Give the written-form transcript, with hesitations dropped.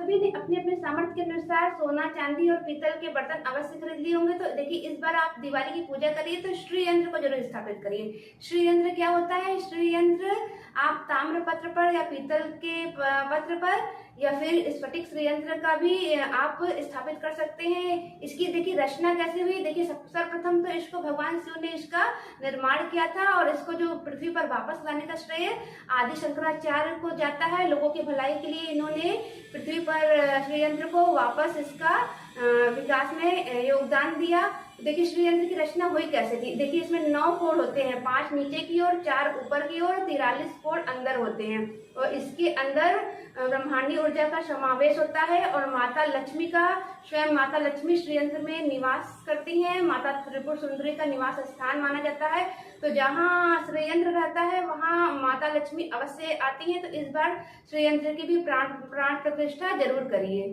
सभी ने अपने अपने सामर्थ्य के अनुसार सोना, चांदी और पीतल के बर्तन अवश्य खरीद लिए होंगे। तो देखिए, इस बार आप दिवाली की पूजा करिए तो श्री यंत्र को जरूर स्थापित करिए। श्री यंत्र क्या होता है? श्री यंत्र आप ताम्र पत्र पर या पीतल के पत्र पर या फिर स्फटिक श्री यंत्र का भी आप स्थापित कर सकते हैं। इसकी देखिए रचना कैसे हुई। देखिए, सर्वप्रथम तो इसको भगवान शिव ने इसका निर्माण किया था और इसको जो पृथ्वी पर वापस लाने का श्रेय आदि शंकराचार्य को जाता है। लोगों की भलाई के लिए इन्होंने पृथ्वी पर श्री यंत्र को वापस इसका विकास में योगदान दिया। देखिए, श्री यंत्र की रचना हुई कैसे थी। देखिए, इसमें 9 कोण होते हैं, 5 नीचे की ओर, 4 ऊपर की ओर, 43 कोण अंदर होते हैं और इसके अंदर ब्रह्मांडीय ऊर्जा का समावेश होता है और माता लक्ष्मी का, स्वयं माता लक्ष्मी श्री यंत्र में निवास करती हैं। माता त्रिपुर सुंदरी का निवास स्थान माना जाता है। तो जहाँ श्री यंत्र रहता है वहाँ माता लक्ष्मी अवश्य आती हैं। तो इस बार श्री यंत्र की भी प्राण प्रतिष्ठा जरूर करिए।